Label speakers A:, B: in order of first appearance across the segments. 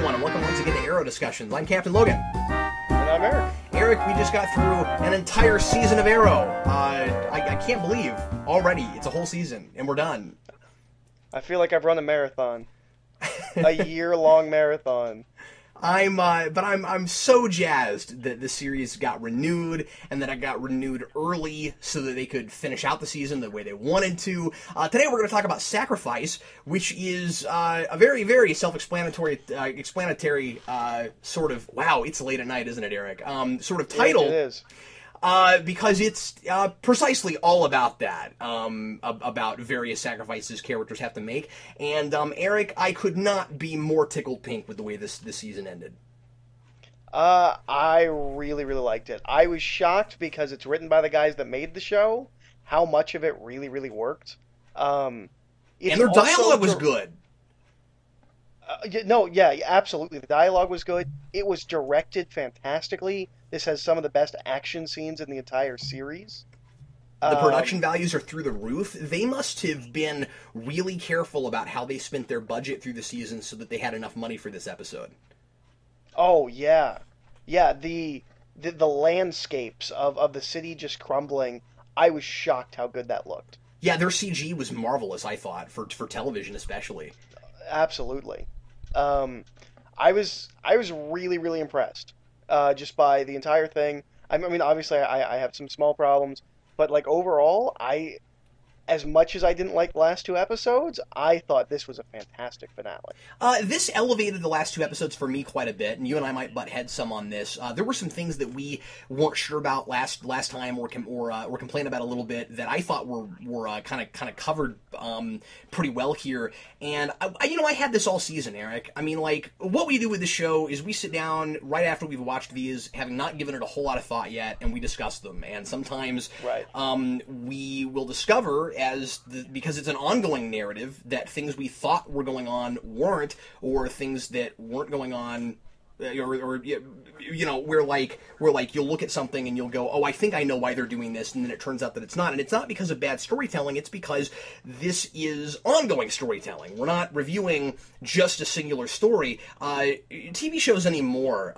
A: everyone, and welcome once again to Arrow Discussions. I'm Captain Logan.
B: And I'm Eric.
A: Eric, we just got through an entire season of Arrow. I can't believe already it's a whole season, and we're done.
B: I feel like I've run a marathon. A year-long marathon.
A: I'm so jazzed that the series got renewed, and that it got renewed early so that they could finish out the season the way they wanted to. Today we're going to talk about Sacrifice, which is a very, very self-explanatory, sort of, wow, it's late at night, isn't it, Eric? Sort of title.
B: It is.
A: Because it's precisely all about that, about various sacrifices characters have to make. And Eric, I could not be more tickled pink with the way this season ended.
B: I really, really liked it. I was shocked because it's written by the guys that made the show, how much of it really, really worked.
A: And their dialogue was good.
B: Yeah, absolutely. The dialogue was good. It was directed fantastically. This has some of the best action scenes in the entire series.
A: The production values are through the roof. They must have been really careful about how they spent their budget through the season so that they had enough money for this episode.
B: Oh, yeah. Yeah, the landscapes of the city just crumbling, I was shocked how good that looked.
A: Yeah, their CG was marvelous, I thought, for television especially.
B: Absolutely. I was really, really impressed. Just by the entire thing. I mean, obviously, I have some small problems, but like overall, as much as I didn't like the last two episodes, I thought this was a fantastic finale.
A: This elevated the last two episodes for me quite a bit, and you and I might butt heads some on this. There were some things that we weren't sure about last time, or complained about a little bit that I thought were kind of covered pretty well here. And I had this all season, Eric. I mean, like, what we do with the show is we sit down right after we've watched these, having not given it a whole lot of thought yet, and we discuss them. And sometimes we will discover, because it's an ongoing narrative, that things we thought were going on weren't, or things that weren't going on, or where you'll look at something and you'll go, oh, I think I know why they're doing this, and then it turns out that it's not. And it's not because of bad storytelling, it's because this is ongoing storytelling. We're not reviewing just a singular story. TV shows anymore,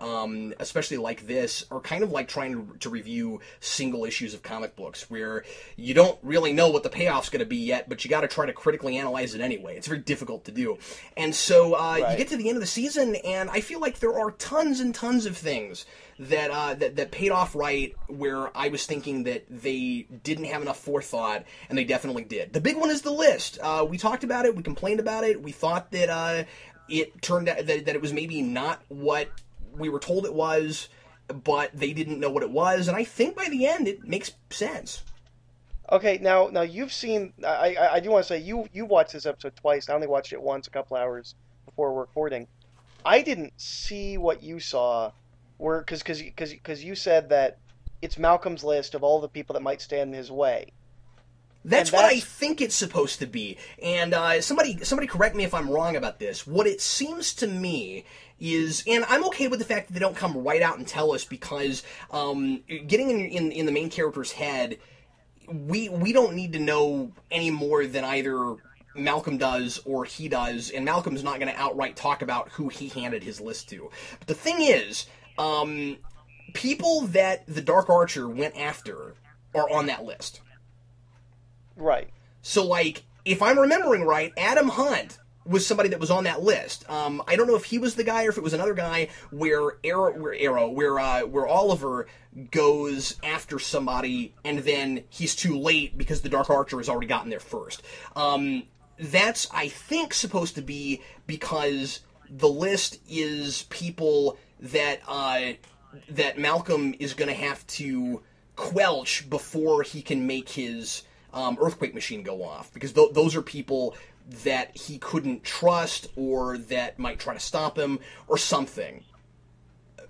A: especially like this, are kind of like trying to review single issues of comic books, where you don't really know what the payoff's going to be yet, but you got to try to critically analyze it anyway. It's very difficult to do. And so you get to the end of the season, and I feel like there are tons and tons of things that paid off right, where I was thinking that they didn't have enough forethought, and they definitely did. The big one is the list. We talked about it, we complained about it, we thought that it turned out that it was maybe not what we were told it was, but they didn't know what it was, and I think by the end it makes sense.
B: Okay, now you've seen, I do want to say, you watched this episode twice. I only watched it once a couple hours before recording. I didn't see what you saw, because you said that it's Malcolm's list of all the people that might stand in his way.
A: That's what I think it's supposed to be. And somebody correct me if I'm wrong about this. What it seems to me is, and I'm okay with the fact that they don't come right out and tell us, because getting in the main character's head, we don't need to know any more than either Malcolm does or he does, and Malcolm's not going to outright talk about who he handed his list to. But the thing is, people that the Dark Archer went after are on that list.
B: Right.
A: So, like, if I'm remembering right, Adam Hunt was somebody that was on that list. I don't know if he was the guy or if it was another guy where Oliver goes after somebody and then he's too late because the Dark Archer has already gotten there first. That's, I think, supposed to be because the list is people that Malcolm is going to have to quelch before he can make his earthquake machine go off, because those are people that he couldn't trust, or that might try to stop him, or something.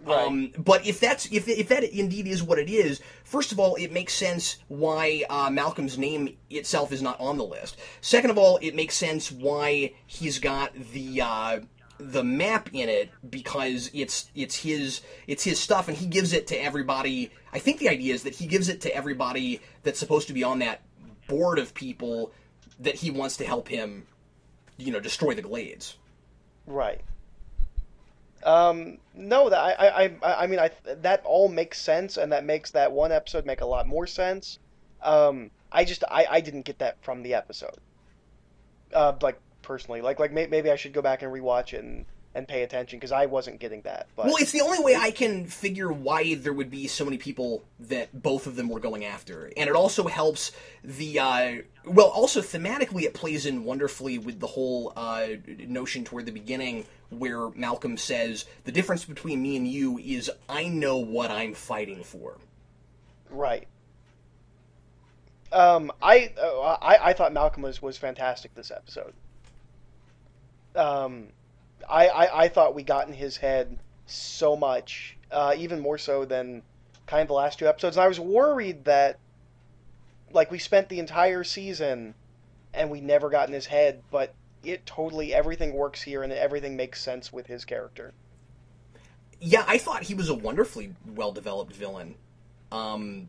B: Right.
A: But if that indeed is what it is, first of all, it makes sense why Malcolm's name itself is not on the list. Second of all, it makes sense why he's got the map in it, because it's his stuff, and he gives it to everybody. I think the idea is that he gives it to everybody that's supposed to be on that board of people that he wants to help him, destroy the Glades.
B: Right. No, that I mean, that all makes sense, and that makes that one episode make a lot more sense. I didn't get that from the episode. Like personally, maybe I should go back and rewatch it and pay attention because I wasn't getting that. But
A: well, it's the only way I can figure why there would be so many people that both of them were going after, and it also helps the also thematically it plays in wonderfully with the whole notion toward the beginning where Malcolm says the difference between me and you is I know what I'm fighting for.
B: Right. I thought Malcolm was fantastic this episode. I thought we got in his head so much, even more so than kind of the last two episodes. And I was worried that, like, we spent the entire season and we never got in his head, but everything works here and everything makes sense with his character.
A: Yeah, I thought he was a wonderfully well-developed villain. I'm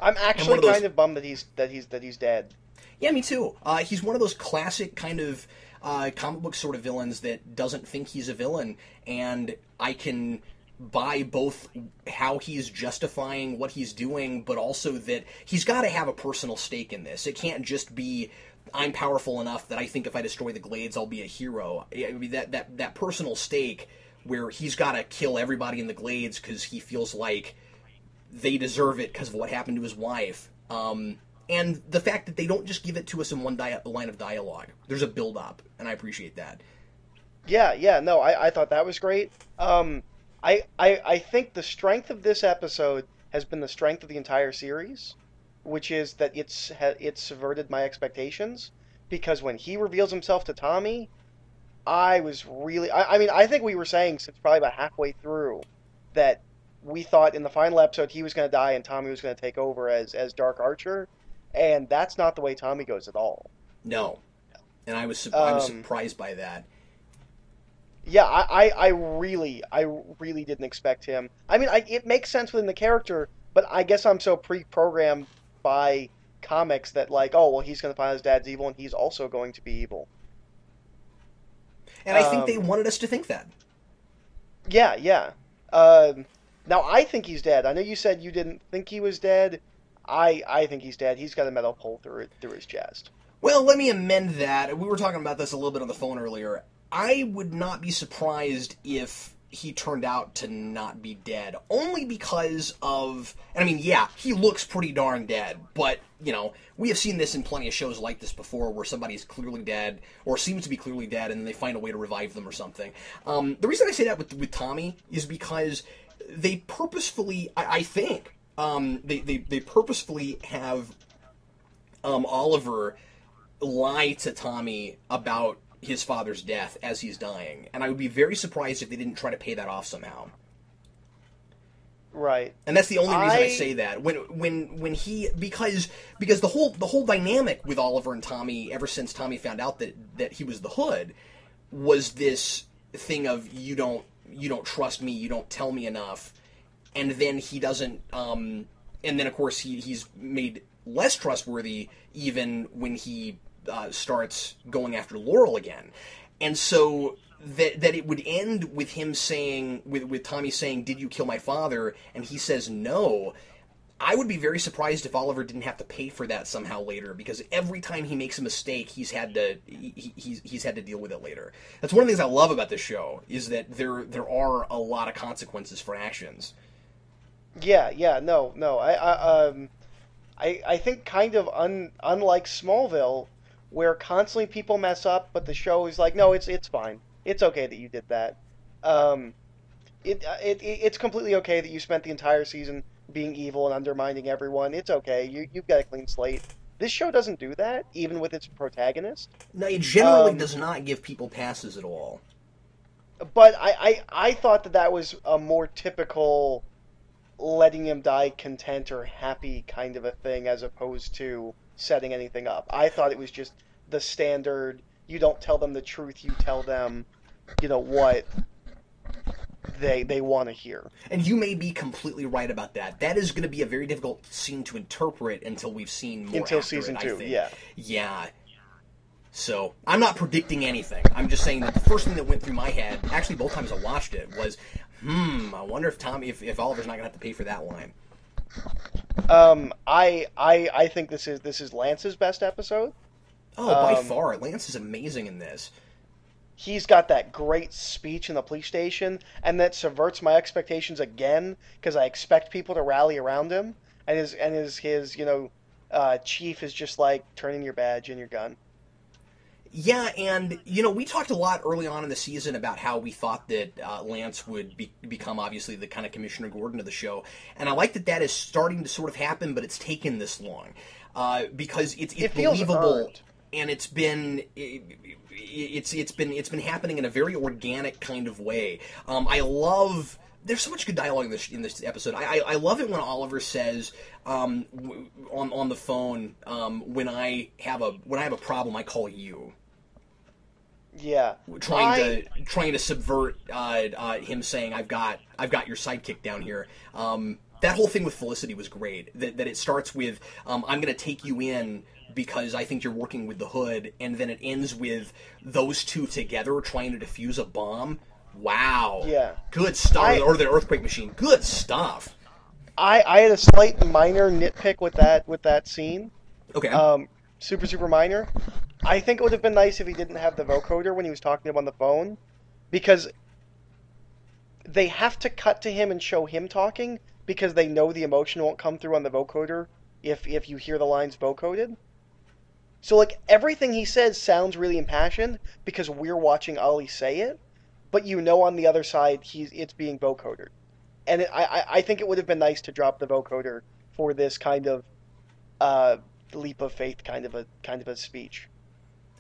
B: actually kind of bummed that he's dead.
A: Yeah, me too. He's one of those classic kind of comic book sort of villains that doesn't think he's a villain, and I can buy both how he's justifying what he's doing, but also that he's got to have a personal stake in this. It can't just be, I'm powerful enough that I think if I destroy the Glades, I'll be a hero. I mean, that personal stake where he's got to kill everybody in the Glades because he feels like they deserve it because of what happened to his wife. And the fact that they don't just give it to us in one line of dialogue. There's a build-up, and I appreciate that.
B: Yeah, no, I thought that was great. I think the strength of this episode has been the strength of the entire series, which is that it's subverted my expectations, because when he reveals himself to Tommy, I was really... I mean, I think we were saying since probably about halfway through that we thought in the final episode he was going to die and Tommy was going to take over as Dark Archer, and that's not the way Tommy goes at all.
A: No. And I was surprised by that.
B: Yeah, I really didn't expect him. I mean, it makes sense within the character, but I guess I'm so pre-programmed by comics that, like, oh, well, he's going to find his dad's evil and he's also going to be evil.
A: And I think they wanted us to think that.
B: Yeah. Now, I think he's dead. I know you said you didn't think he was dead. I think he's dead. He's got a metal pole through his chest.
A: Well, let me amend that. We were talking about this a little bit on the phone earlier. I would not be surprised if he turned out to not be dead. Only because of... And I mean, yeah, he looks pretty darn dead. But, you know, we have seen this in plenty of shows like this before where somebody's clearly dead, or seems to be clearly dead, and then they find a way to revive them or something. The reason I say that with Tommy is because they purposefully... I think... They purposefully have Oliver lie to Tommy about his father's death as he's dying, and I would be very surprised if they didn't try to pay that off somehow.
B: Right.
A: And that's the only reason I say that. When he because the whole dynamic with Oliver and Tommy ever since Tommy found out that he was the Hood was this thing of you don't trust me, you don't tell me enough. And then he doesn't, and then of course he's made less trustworthy even when he starts going after Laurel again. And so that it would end with him saying, with Tommy saying, "Did you kill my father?" And he says no. I would be very surprised if Oliver didn't have to pay for that somehow later, because every time he makes a mistake, he's had to deal with it later. That's one of the things I love about this show, is that there are a lot of consequences for actions.
B: Yeah, no. I think kind of unlike Smallville, where constantly people mess up, but the show is like, no, it's fine. It's okay that you did that. It's completely okay that you spent the entire season being evil and undermining everyone. It's okay. You've got a clean slate. This show doesn't do that, even with its protagonist.
A: No, it generally does not give people passes at all.
B: But I thought that was a more typical letting him die content or happy kind of a thing, as opposed to setting anything up. I thought it was just the standard, you don't tell them the truth, you tell them, what they want to hear.
A: And you may be completely right about that. That is going to be a very difficult scene to interpret until we've seen more
B: until
A: after
B: season
A: it,
B: 2,
A: I think.
B: yeah.
A: Yeah. So I'm not predicting anything. I'm just saying that the first thing that went through my head, actually both times I watched it, was, I wonder if Oliver's not gonna have to pay for that line.
B: I think this is Lance's best episode.
A: Oh, by far, Lance is amazing in this.
B: He's got that great speech in the police station, and that subverts my expectations again because I expect people to rally around him, and his chief is just like turning your badge and your gun.
A: Yeah, and, we talked a lot early on in the season about how we thought that Lance would become, obviously, the kind of Commissioner Gordon of the show. And I like that is starting to sort of happen, but it's taken this long. Because it's believable,
B: earned.
A: And it's been happening in a very organic kind of way. I love... There's so much good dialogue in this episode. I love it when Oliver says on the phone, when I have a problem, I call you.
B: Yeah,
A: trying to subvert him saying I've got your sidekick down here. That whole thing with Felicity was great. That it starts with I'm going to take you in because I think you're working with the Hood, and then it ends with those two together trying to defuse a bomb. Wow.
B: Yeah.
A: Good stuff. Or the earthquake machine. Good stuff.
B: I had a slight minor nitpick with that scene.
A: Okay.
B: Super minor. I think it would have been nice if he didn't have the vocoder when he was talking to him on the phone, because they have to cut to him and show him talking because they know the emotion won't come through on the vocoder if you hear the lines vocoded. So like everything he says sounds really impassioned because we're watching Ollie say it, but on the other side it's being vocoded. And I think it would have been nice to drop the vocoder for this kind of leap of faith kind of a speech.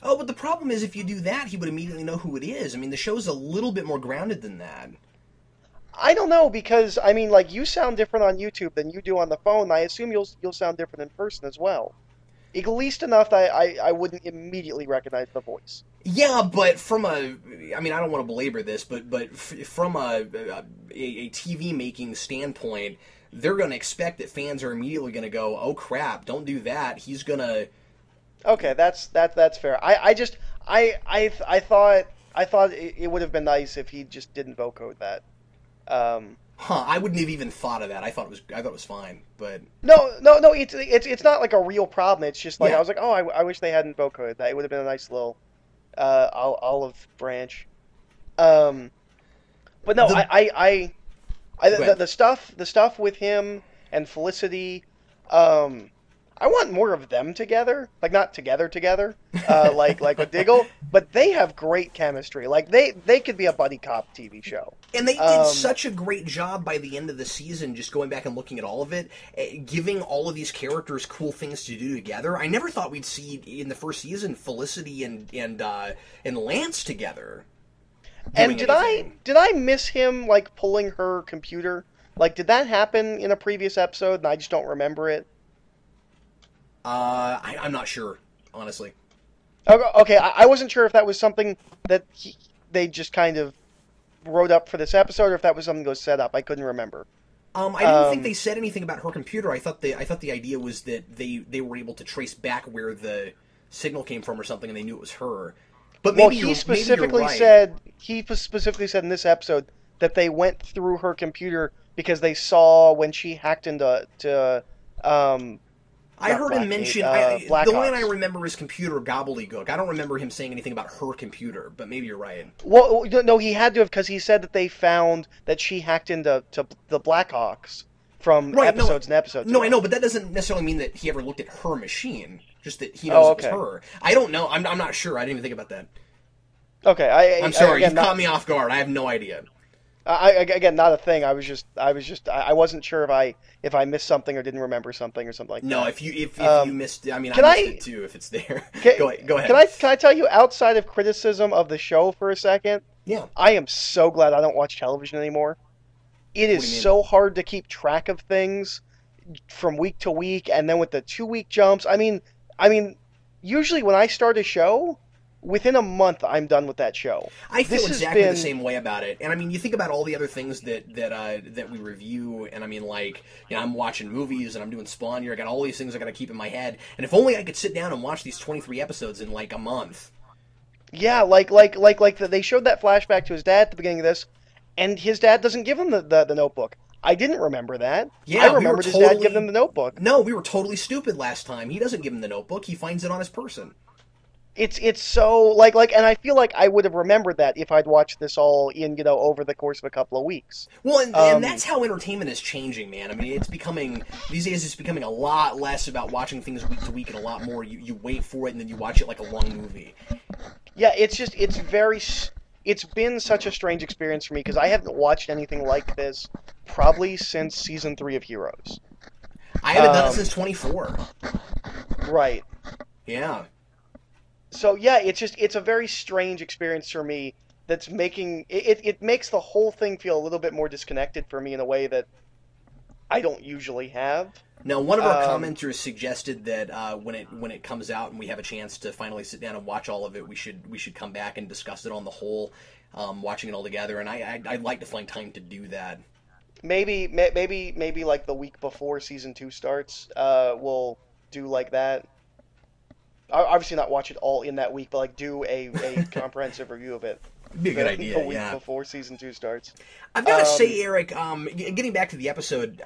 A: Oh, but the problem is if you do that, he would immediately know who it is. I mean, the show's a little bit more grounded than that.
B: I don't know, because, I mean, like, you sound different on YouTube than you do on the phone. I assume you'll sound different in person as well. At least enough that I wouldn't immediately recognize the voice.
A: Yeah, but I don't want to belabor this, but from a TV making standpoint, they're going to expect that fans are immediately going to go, oh crap, don't do that. He's going to...
B: Okay, that's fair. I thought it would have been nice if he just didn't vocode that.
A: I wouldn't have even thought of that. I thought it was fine, but
B: no. It's not like a real problem. It's just like I was like, oh, I wish they hadn't vocoded that. It would have been a nice little olive branch. But no, the stuff with him and Felicity. I want more of them together, like not together, like with Diggle, but they have great chemistry. Like they could be a buddy cop TV show.
A: And they did such a great job by the end of the season, just going back and looking at all of it, giving all of these characters cool things to do together. I never thought we'd see in the first season Felicity and Lance together.
B: And did I miss him like pulling her computer? Like, did that happen in a previous episode and I just don't remember it?
A: I'm not sure, honestly.
B: Okay, I wasn't sure if that was something that they just kind of wrote up for this episode, or if that was something that was set up. I couldn't remember.
A: I didn't think they said anything about her computer. I thought the idea was that they were able to trace back where the signal came from or something, and they knew it was her. But maybe
B: he specifically said in this episode that they went through her computer because they saw when she hacked into
A: I heard him mention the line I remember is computer gobbledygook. I don't remember him saying anything about her computer, but maybe you're right.
B: Well, no, he had to have, because he said that they found that she hacked into the Blackhawks from episodes and episodes.
A: No, I know, but that doesn't necessarily mean that he ever looked at her machine. Just that he knows it was her. I don't know. I'm not sure. I didn't even think about that.
B: Okay,
A: I'm sorry. You've caught me off guard. I have no idea.
B: Again, not a thing. I wasn't sure if I missed something or didn't remember something or something like that.
A: No, if you missed, I missed it too. If it's there, go ahead.
B: Can I tell you, outside of criticism of the show for a second?
A: Yeah.
B: I am so glad I don't watch television anymore. It is so hard to keep track of things from week to week, and then with the 2-week jumps. I mean, usually when I start a show, within a month, I'm done with that show.
A: I feel exactly the same way about it. And I mean, you think about all the other things that we review, and I mean, like, you know, I'm watching movies and I'm doing Spawn here. I got all these things I got to keep in my head. And if only I could sit down and watch these 23 episodes in like a month.
B: Yeah, like they showed that flashback to his dad at the beginning of this, and his dad doesn't give him the Notebook. I didn't remember that.
A: Yeah,
B: I remembered his dad giving him the Notebook.
A: No, we were totally stupid last time. He doesn't give him the Notebook. He finds it on his person.
B: It's so like, and I feel like I would have remembered that if I'd watched this all in, you know, over the course of a couple of weeks.
A: Well, and that's how entertainment is changing, man. I mean, it's becoming these days. It's becoming a lot less about watching things week to week, and a lot more you wait for it and then you watch it like a long movie.
B: Yeah, it's been such a strange experience for me because I haven't watched anything like this probably since season 3 of Heroes.
A: I haven't done it since 24.
B: Right.
A: Yeah.
B: So yeah, it's a very strange experience for me that's making it makes the whole thing feel a little bit more disconnected for me in a way that I don't usually have.
A: Now, one of our commenters suggested that when it comes out and we have a chance to finally sit down and watch all of it, we should come back and discuss it on the whole, watching it all together. And I'd like to find time to do that.
B: Maybe like the week before season 2 starts, we'll do like that. Obviously not watch it all in that week, but like do a comprehensive review of it.
A: Be a good idea,
B: the week before season 2 starts.
A: I've got to say, Eric, getting back to the episode,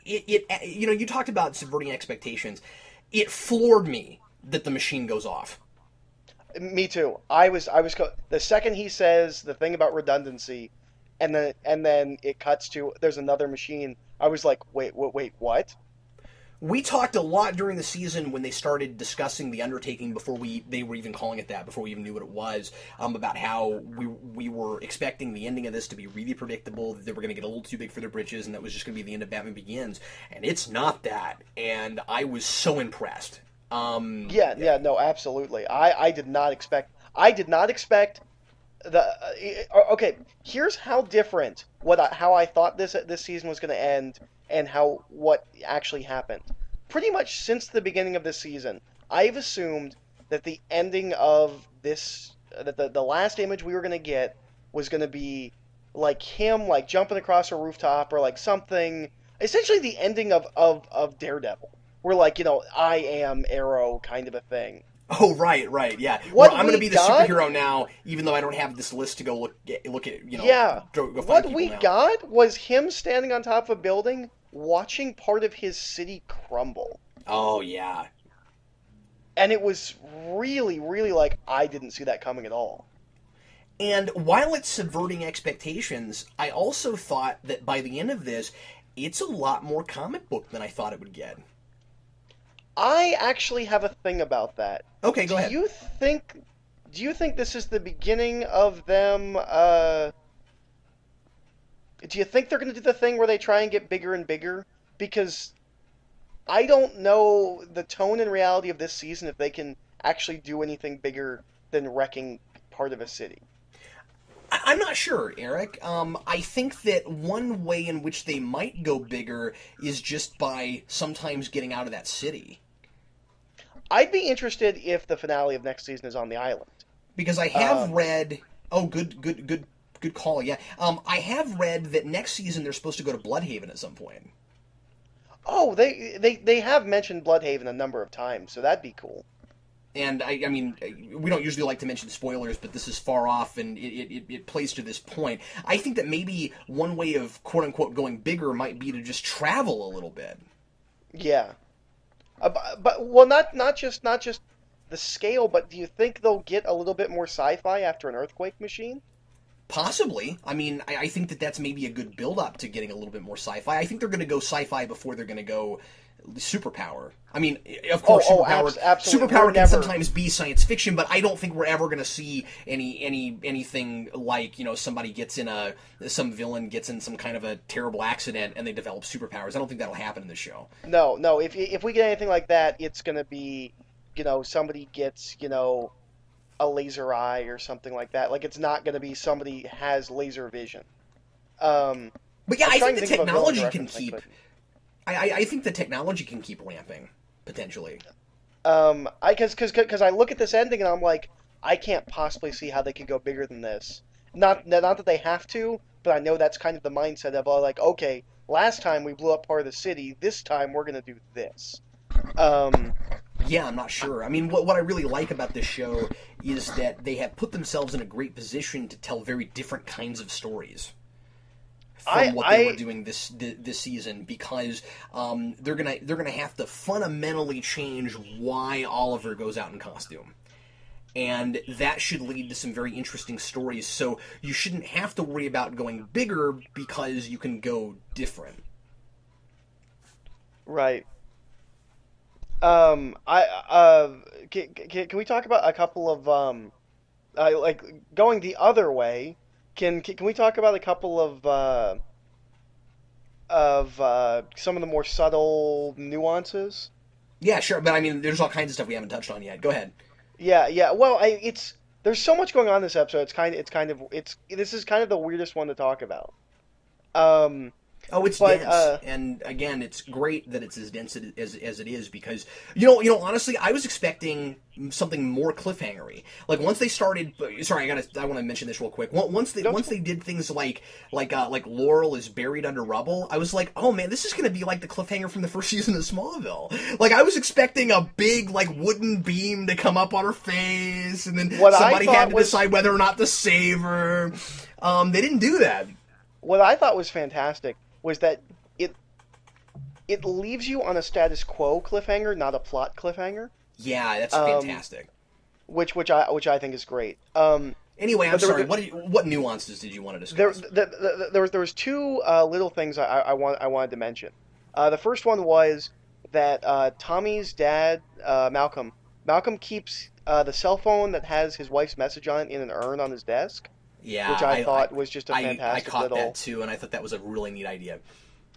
A: you know, you talked about subverting expectations. It floored me that the machine goes off.
B: Me too. I was the second he says the thing about redundancy, and then it cuts to there's another machine. I was like, wait, what?
A: We talked a lot during the season when they started discussing the undertaking before they were even calling it that, before we even knew what it was, about how we were expecting the ending of this to be really predictable, that they were going to get a little too big for their britches, and that was just going to be the end of Batman Begins. And it's not that. And I was so impressed.
B: Yeah, no, absolutely. I did not expect the okay, here's how different how I thought this season was going to end and what actually happened. Pretty much since the beginning of this season, I've assumed that the ending of this that the last image we were going to get was going to be like him like jumping across a rooftop or like something, essentially the ending of Daredevil. Where like, you know, I am Arrow kind of a thing.
A: Oh, right, yeah. Well, I'm going to be the superhero now, even though I don't have this list to go look at, you know.
B: Yeah.
A: Go find
B: what
A: people
B: we
A: now.
B: got was him standing on top of a building, watching part of his city crumble.
A: Oh, yeah.
B: And it was really, really like, I didn't see that coming at all.
A: And while it's subverting expectations, I also thought that by the end of this, it's a lot more comic book than I thought it would get.
B: I actually have a thing about that.
A: Okay, go ahead.
B: Do you think this is the beginning of them, do you think they're going to do the thing where they try and get bigger and bigger? Because I don't know the tone and reality of this season if they can actually do anything bigger than wrecking part of a city.
A: I'm not sure, Eric. I think that one way in which they might go bigger is just by sometimes getting out of that city.
B: I'd be interested if the finale of next season is on the island.
A: Because I have read... Oh, good call, yeah. I have read that next season they're supposed to go to Bloodhaven at some point.
B: Oh, they have mentioned Bloodhaven a number of times, so that'd be cool.
A: And, I mean, we don't usually like to mention spoilers, but this is far off, and it plays to this point. I think that maybe one way of, quote-unquote, going bigger might be to just travel a little bit.
B: Yeah. But well, not just the scale, but do you think they'll get a little bit more sci-fi after an earthquake machine?
A: Possibly. I mean, I think that that's maybe a good build-up to getting a little bit more sci-fi. I think they're going to go sci-fi before they're going to go superpower. I mean, of course,
B: absolutely.
A: Superpower can sometimes be science fiction, but I don't think we're ever going to see anything like, you know, some villain gets in some kind of a terrible accident and they develop superpowers. I don't think that'll happen in this show.
B: No. If we get anything like that, it's going to be, you know, somebody gets, you know, a laser eye or something like that. Like, it's not going to be somebody has laser vision.
A: But yeah, I think the technology can keep... I think the technology can keep ramping, potentially.
B: Because I look at this ending and I'm like, I can't possibly see how they could go bigger than this. Not that they have to, but I know that's kind of the mindset of like, okay, last time we blew up part of the city, this time we're gonna do this.
A: Yeah, I'm not sure. I mean, what I really like about this show is that they have put themselves in a great position to tell very different kinds of stories from what they were doing this season, because they're gonna have to fundamentally change why Oliver goes out in costume. And that should lead to some very interesting stories. So you shouldn't have to worry about going bigger because you can go different.
B: Right. Can we talk about a couple of like going the other way? Can we talk about a couple of some of the more subtle nuances?
A: Yeah, sure. But I mean, there's all kinds of stuff we haven't touched on yet. Go ahead.
B: Yeah. Well, there's so much going on in this episode. This is kind of the weirdest one to talk about.
A: It's dense, and again, it's great that it's as dense as it is, because you know, honestly, I was expecting something more cliffhangery. Like once they started, sorry, I want to mention this real quick. Once they did things like Laurel is buried under rubble, I was like, oh man, this is going to be like the cliffhanger from the first season of Smallville. Like I was expecting a big like wooden beam to come up on her face, and then somebody had to decide whether or not to save her. They didn't do that.
B: What I thought was fantastic was that it leaves you on a status quo cliffhanger, not a plot cliffhanger.
A: Yeah, that's fantastic.
B: Which I think is great.
A: Anyway, I'm sorry. What nuances did you want to discuss?
B: There was two little things I wanted to mention. The first one was that Tommy's dad, Malcolm keeps the cell phone that has his wife's message on it in an urn on his desk.
A: Yeah,
B: which I thought was just a fantastic
A: I caught that too, and I thought that was a really neat idea.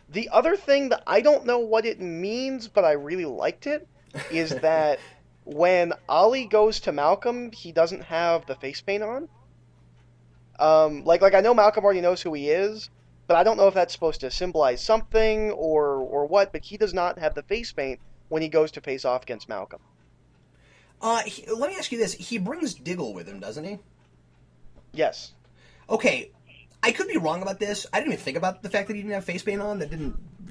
B: The other thing that I don't know what it means, but I really liked it, is that when Ollie goes to Malcolm, he doesn't have the face paint on. Like I know Malcolm already knows who he is, but I don't know if that's supposed to symbolize something or what. But he does not have the face paint when he goes to face off against Malcolm.
A: Let me ask you this: he brings Diggle with him, doesn't he?
B: Yes.
A: Okay, I could be wrong about this. I didn't even think about the fact that he didn't have face paint on.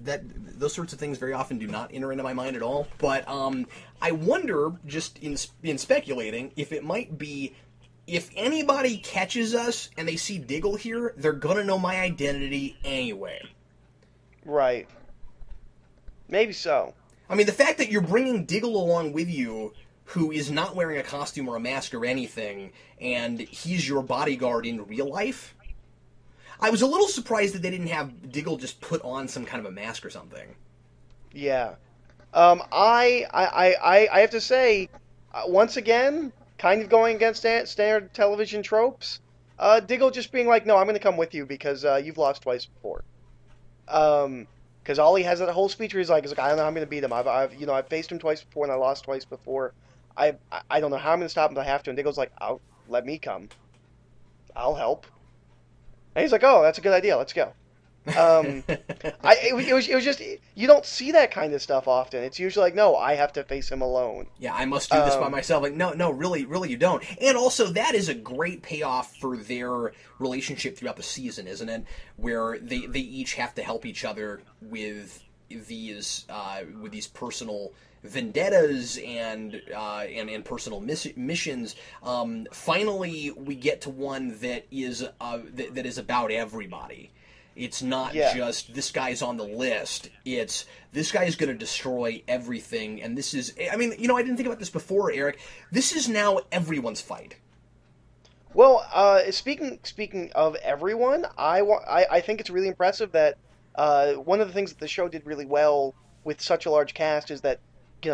A: Those sorts of things very often do not enter into my mind at all. But I wonder, just in speculating, if it might be, if anybody catches us and they see Diggle here, they're gonna know my identity anyway.
B: Right. Maybe so.
A: I mean, the fact that you're bringing Diggle along with you, who is not wearing a costume or a mask or anything, and he's your bodyguard in real life. I was a little surprised that they didn't have Diggle just put on some kind of a mask or something.
B: Yeah. I have to say, once again, kind of going against standard television tropes, Diggle just being like, no, I'm going to come with you because you've lost twice before. Because Ollie has that whole speech where he's like, I don't know how I'm going to beat him. I've faced him twice before and I lost twice before. I don't know how I'm going to stop him, but I have to. And Diggle's like, let me come. I'll help. And he's like, oh, that's a good idea. Let's go. It was just, you don't see that kind of stuff often. It's usually like, no, I have to face him alone.
A: Yeah, I must do this by myself. Like, no, really you don't. And also, that is a great payoff for their relationship throughout the season, isn't it? Where they each have to help each other with these personal vendettas and personal missions. Finally, we get to one that is about everybody. It's not just this guy's on the list. It's this guy's going to destroy everything, and this is. I mean, I didn't think about this before, Eric. This is now everyone's fight.
B: Well, speaking of everyone, I think it's really impressive that one of the things that the show did really well with such a large cast is that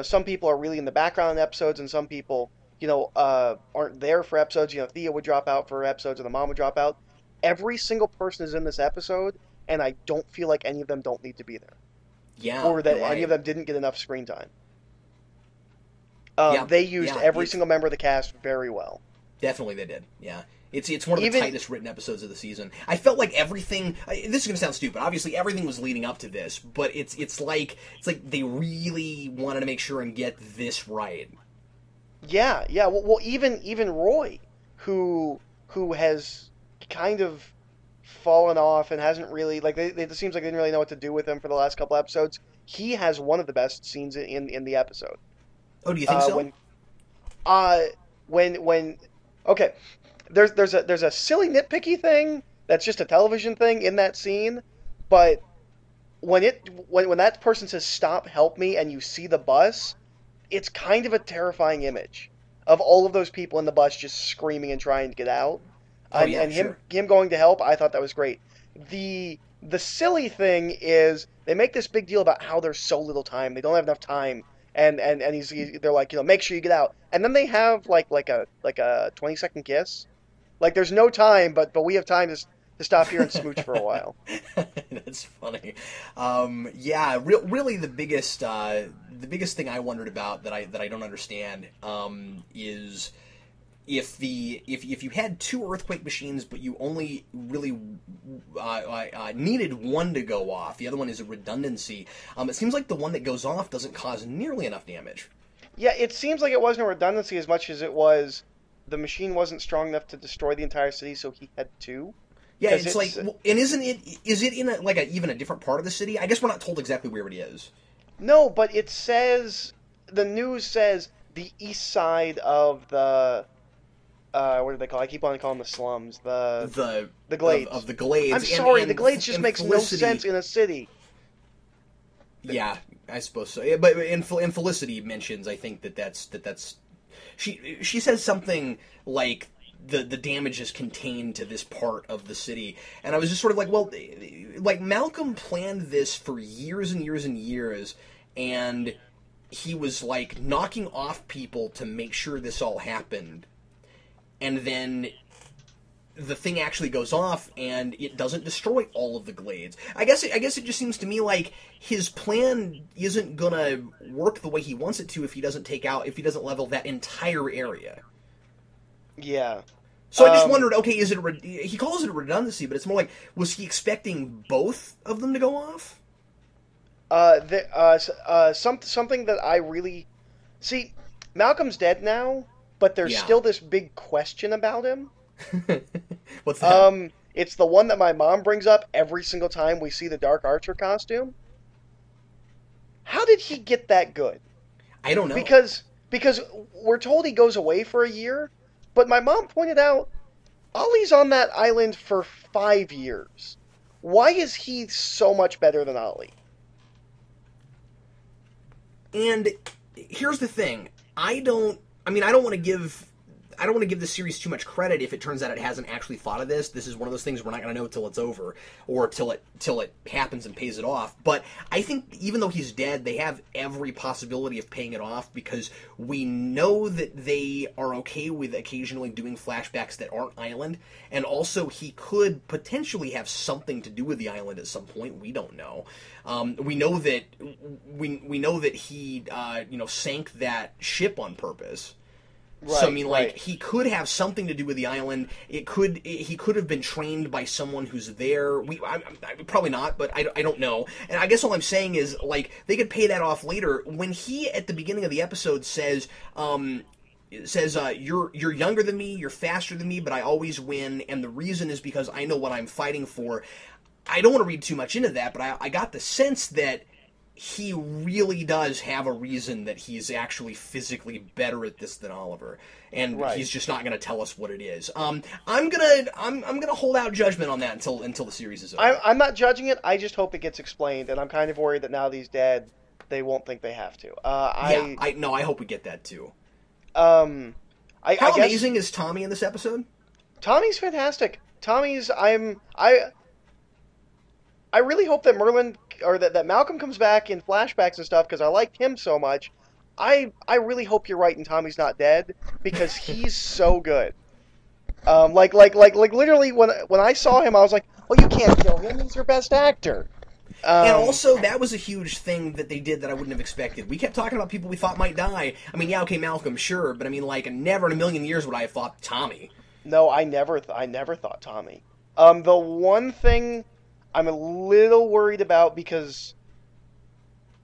B: some people are really in the background in episodes, and some people aren't there for episodes. Thea would drop out for episodes, or the mom would drop out. Every single person is in this episode, and I don't feel like any of them don't need to be there.
A: Yeah,
B: or that any of them didn't get enough screen time. They used every single member of the cast very well.
A: Definitely they did, yeah. It's one of the tightest written episodes of the season. I felt like everything. This is going to sound stupid. Obviously, everything was leading up to this, but it's like they really wanted to make sure and get this right.
B: Yeah, yeah. Well, even Roy, who has kind of fallen off and hasn't really like it seems like they didn't really know what to do with him for the last couple episodes. He has one of the best scenes in the episode.
A: Oh, do you think so?
B: When uh when okay, there's a silly nitpicky thing that's just a television thing in that scene, but when that person says stop, help me, and you see the bus, it's kind of a terrifying image of all of those people in the bus just screaming and trying to get out.
A: Oh yeah,
B: And
A: sure.
B: him going to help, I thought that was great. The silly thing is they make this big deal about how there's so little time. They don't have enough time, and they're like, make sure you get out. And then they have like a 20-second kiss. Like there's no time, but we have time to stop here and smooch for a while.
A: That's funny. Yeah, really the biggest thing I wondered about that I don't understand is if you had two earthquake machines, but you only really needed one to go off, the other one is a redundancy. It seems like the one that goes off doesn't cause nearly enough damage.
B: Yeah, it seems like it wasn't a redundancy as much as it was the machine wasn't strong enough to destroy the entire city, so he had two.
A: Yeah, it's like, and is it in even a different part of the city? I guess we're not told exactly where it is.
B: No, but it says the news says the east side of the what do they call? I keep on calling them the slums. The glades
A: of the glades.
B: I'm sorry,
A: and
B: the glades just makes
A: Felicity,
B: no sense in a city.
A: Yeah, I suppose so. Yeah, but and Felicity mentions, I think that's she says something like the damage is contained to this part of the city, and I was just sort of like, well, like Malcolm planned this for years and years and years, and he was like knocking off people to make sure this all happened, and then the thing actually goes off and it doesn't destroy all of the glades. I guess it just seems to me like his plan isn't gonna work the way he wants it to if he doesn't level that entire area.
B: Yeah.
A: So I just wondered, okay, he calls it a redundancy, but it's more like, was he expecting both of them to go off?
B: Something that I really see. Malcolm's dead now, but there's still this big question about him.
A: What's that?
B: It's the one that my mom brings up every single time we see the Dark Archer costume. How did he get that good?
A: I don't know.
B: Because we're told he goes away for a year, but my mom pointed out Ollie's on that island for 5 years. Why is he so much better than Ollie?
A: And here's the thing. I don't want to give this series too much credit if it turns out it hasn't actually thought of this. This is one of those things we're not going to know till it's over, or till it happens and pays it off. But I think even though he's dead, they have every possibility of paying it off, because we know that they are okay with occasionally doing flashbacks that aren't island, and also he could potentially have something to do with the island at some point. We don't know. We know that he sank that ship on purpose.
B: Right,
A: so I mean, like,
B: right.
A: he could have something to do with the island. He could have been trained by someone who's there. Probably not, but I don't know. And I guess all I'm saying is, like, they could pay that off later. When he at the beginning of the episode says, "You're younger than me, you're faster than me, but I always win, and the reason is because I know what I'm fighting for." I don't want to read too much into that, but I got the sense that he really does have a reason that he's actually physically better at this than Oliver, and he's just not going to tell us what it is. I'm gonna hold out judgment on that until the series is over.
B: I'm not judging it. I just hope it gets explained, and I'm kind of worried that now that he's dead, they won't think they have to.
A: I hope we get that too.
B: How
A: amazing is Tommy in this episode?
B: Tommy's fantastic. I really hope that Merlin or that Malcolm comes back in flashbacks and stuff, because I liked him so much. I really hope you're right and Tommy's not dead, because he's so good. Like literally when I saw him, I was like, "Oh, you can't kill him. He's your best actor."
A: And also, that was a huge thing that they did that I wouldn't have expected. We kept talking about people we thought might die. I mean, yeah, okay, Malcolm, sure, but I mean, like, never in a million years would I have thought Tommy.
B: No, I never thought Tommy. The one thing I'm a little worried about, because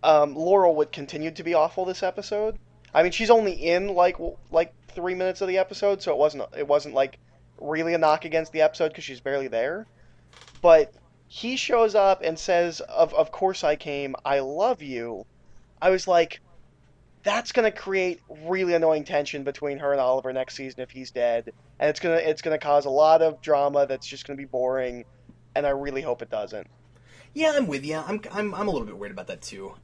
B: Laurel would continue to be awful this episode. I mean, she's only in like 3 minutes of the episode, so it wasn't like really a knock against the episode because she's barely there. But he shows up and says, "Of course I came. I love you." I was like, that's gonna create really annoying tension between her and Oliver next season if he's dead, and it's gonna cause a lot of drama that's just gonna be boring, and I really hope it doesn't.
A: Yeah, I'm with you. I'm a little bit worried about that too,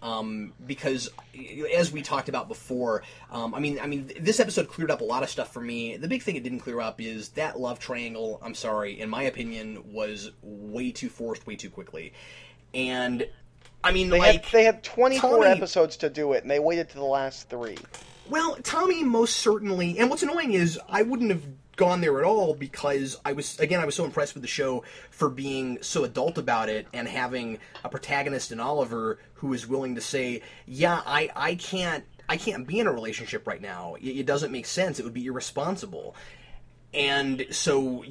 A: because as we talked about before, this episode cleared up a lot of stuff for me. The big thing it didn't clear up is that love triangle. I'm sorry, in my opinion, was way too forced, way too quickly, and I mean,
B: they had 24
A: Tommy,
B: episodes to do it, and they waited to the last 3.
A: Well, Tommy most certainly, and what's annoying is I wouldn't have gone there at all because I was so impressed with the show for being so adult about it and having a protagonist in Oliver who is willing to say, yeah, I can't be in a relationship right now. It doesn't make sense. It would be irresponsible. And so,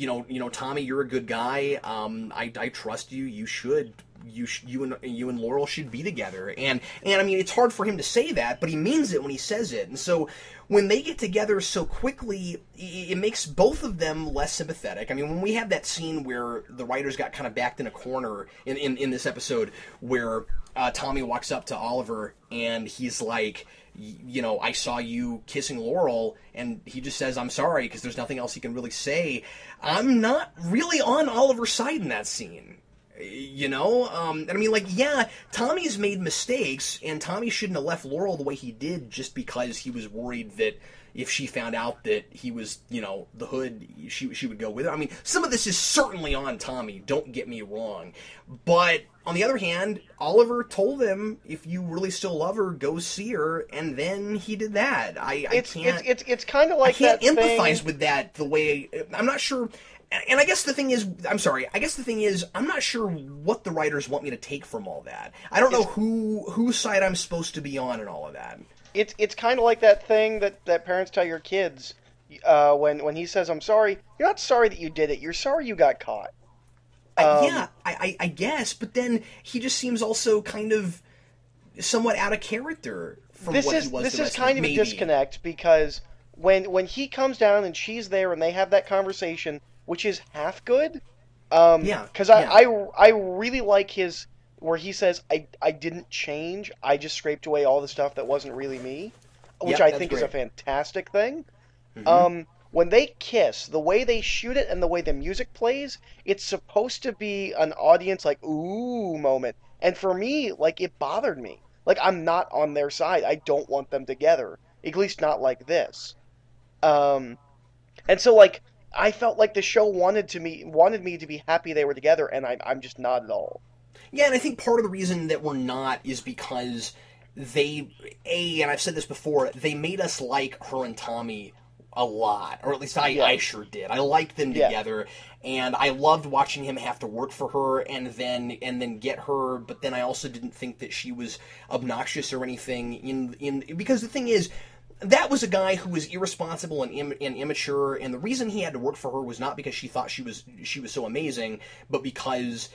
A: Tommy, you're a good guy. I trust you. You should. You and Laurel should be together. And I mean, it's hard for him to say that, but he means it when he says it. And so when they get together so quickly, it makes both of them less sympathetic. I mean, when we have that scene where the writers got kind of backed in a corner in this episode where Tommy walks up to Oliver and he's like, I saw you kissing Laurel, and he just says, I'm sorry, because there's nothing else he can really say. I'm not really on Oliver's side in that scene. And I mean, yeah, Tommy's made mistakes, and Tommy shouldn't have left Laurel the way he did just because he was worried that if she found out that he was, the hood, she would go with it. I mean, some of this is certainly on Tommy, don't get me wrong. But on the other hand, Oliver told him, if you really still love her, go see her, and then he did that.
B: It's kind of like
A: I can't
B: that
A: empathize
B: thing.
A: with that the way, I'm not sure. And I guess the thing is, I'm not sure what the writers want me to take from all that. I don't know whose side I'm supposed to be on in all of that.
B: It's kind of like that thing that parents tell your kids when he says, I'm sorry, you're not sorry that you did it, you're sorry you got caught.
A: I guess, but then he just seems also kind of somewhat out of character from what he was.
B: This is kind of a disconnect because when he comes down and she's there and they have that conversation, which is half good. Because I really like his where he says I didn't change. I just scraped away all the stuff that wasn't really me, which I think is a fantastic thing. Mm-hmm. When they kiss, the way they shoot it and the way the music plays, it's supposed to be an audience like ooh moment. And for me, it bothered me. I'm not on their side. I don't want them together. At least not like this. And so I felt like the show wanted me to be happy they were together, and I'm just not at all.
A: Yeah, and I think part of the reason that we're not is because and I've said this before, they made us like her and Tommy a lot, or at least I sure did. I liked them together, and I loved watching him have to work for her and then get her, but then I also didn't think that she was obnoxious or anything because the thing is, that was a guy who was irresponsible and immature, and the reason he had to work for her was not because she thought she was so amazing, but because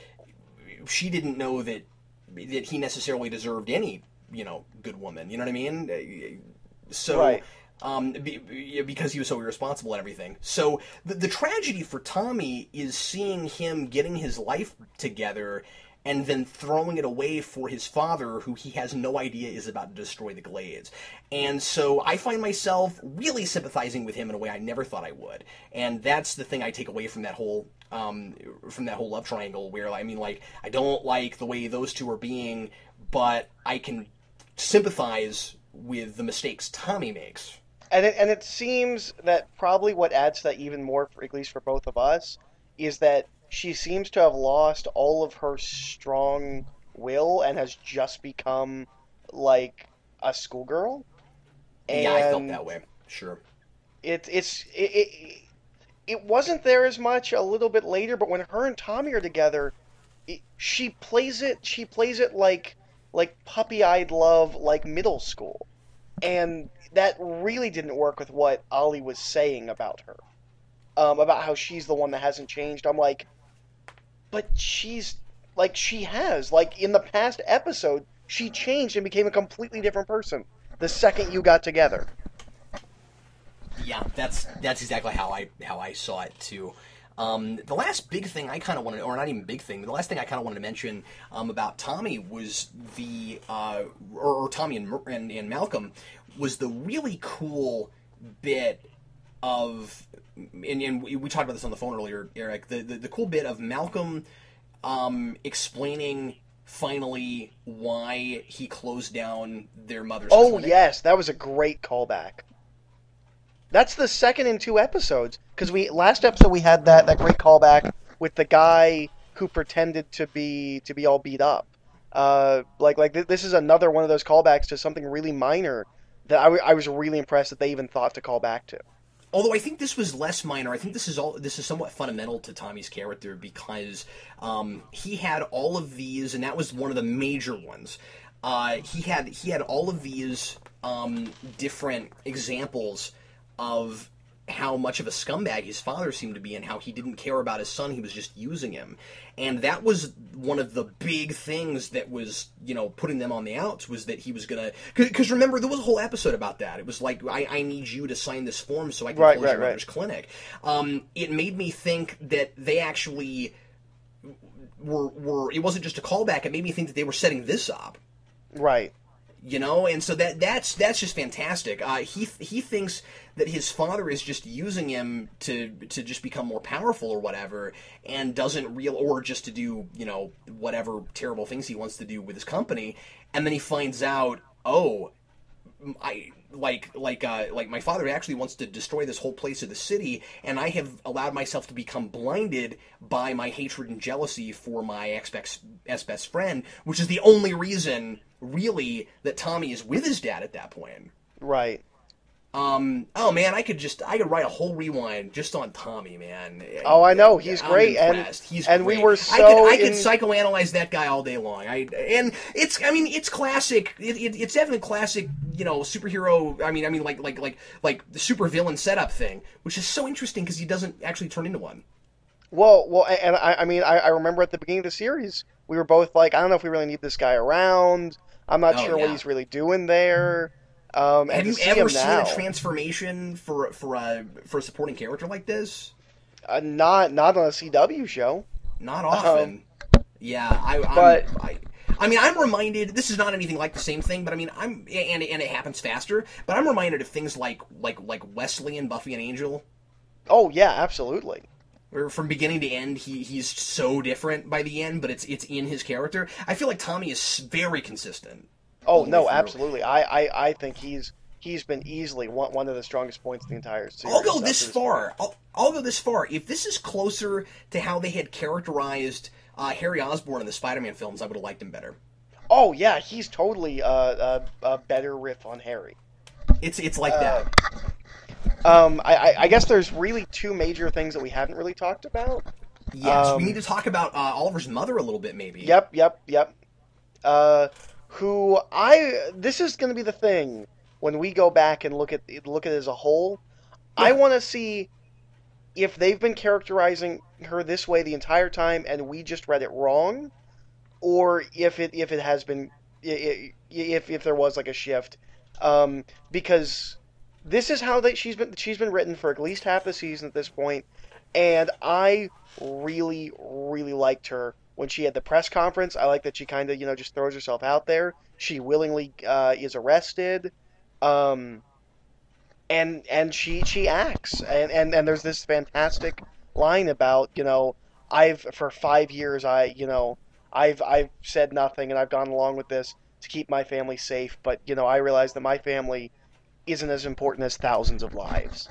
A: she didn't know that he necessarily deserved any, good woman. You know what I mean? So,
B: right.
A: Because he was so irresponsible and everything. So the tragedy for Tommy is seeing him getting his life together and then throwing it away for his father, who he has no idea is about to destroy the Glades. And so I find myself really sympathizing with him in a way I never thought I would. And that's the thing I take away from that whole love triangle, where, I don't like the way those two are being, but I can sympathize with the mistakes Tommy makes.
B: And it seems that probably what adds to that even more, at least for both of us, is that she seems to have lost all of her strong will and has just become like a schoolgirl. And
A: yeah, I felt that way. Sure.
B: It wasn't there as much a little bit later, but when her and Tommy are together, she plays it like puppy-eyed love, like middle school. And that really didn't work with what Ollie was saying about her. About how she's the one that hasn't changed. I'm like, but she has. In the past episode, she changed and became a completely different person. the second you got together.
A: Yeah, that's exactly how I saw it too. The last big thing I kind of wanted, or not even big thing, but the last thing I kind of wanted to mention about Tommy was or Tommy and Malcolm was the really cool bit of, and we talked about this on the phone earlier, Eric, the cool bit of Malcolm explaining finally why he closed down their mother's clinic.
B: Yes, that was a great callback. That's the second in 2 episodes, because last episode we had that great callback with the guy who pretended to be all beat up. This is another one of those callbacks to something really minor that I was really impressed that they even thought to call back to.
A: Although I think this was less minor, I think this is somewhat fundamental to Tommy's character because he had all of these, and that was one of the major ones. He had all of these different examples of how much of a scumbag his father seemed to be and how he didn't care about his son, he was just using him. And that was one of the big things that was, putting them on the outs, was that he was going to... Because remember, there was a whole episode about that. It was like, I need you to sign this form so I can close your mother's clinic. It made me think that they actually were... It wasn't just a callback, it made me think that they were setting this up.
B: Right.
A: And so that's just fantastic. He thinks that his father is just using him to just become more powerful or whatever, and doesn't or just to do whatever terrible things he wants to do with his company, and then he finds out, my father actually wants to destroy this whole place of the city, and I have allowed myself to become blinded by my hatred and jealousy for my ex-best friend, which is the only reason, really, that Tommy is with his dad at that point.
B: Right.
A: Oh man, I could write a whole rewind just on Tommy, man.
B: Oh, I know, he's great,
A: he's
B: and
A: great.
B: We were so
A: I could psychoanalyze that guy all day long. It's classic. It's definitely classic. Superhero. I mean, like the super villain setup thing, which is so interesting because he doesn't actually turn into one.
B: Well, and I remember at the beginning of the series, we were both like, I don't know if we really need this guy around. I'm not sure what he's really doing there.
A: Have you ever seen a transformation for a supporting character like this?
B: Not on a CW show.
A: Not often. I'm reminded. This is not anything like the same thing, but and it happens faster. But I'm reminded of things like Wesley and Buffy and Angel.
B: Oh yeah, absolutely.
A: Where from beginning to end, he's so different by the end, but it's in his character. I feel like Tommy is very consistent.
B: Oh no, absolutely. I think he's been easily one of the strongest points in the entire series.
A: I'll go this far. If this is closer to how they had characterized Harry Osborn in the Spider-Man films, I would have liked him better.
B: Oh yeah, he's totally a better riff on Harry.
A: It's like that.
B: I guess there's really 2 major things that we haven't really talked about.
A: Yes, we need to talk about Oliver's mother a little bit, maybe.
B: Yep. This is going to be the thing when we go back and look at it as a whole. Yeah. I want to see if they've been characterizing her this way the entire time and we just read it wrong, or if it has been, if there was like a shift, because this is how she's been written for at least half the season at this point, and I really, really liked her. When she had the press conference, I like that she kind of, just throws herself out there. She willingly is arrested, and she acts. And there's this fantastic line about, for 5 years I've said nothing and I've gone along with this to keep my family safe, but I realize that my family isn't as important as thousands of lives.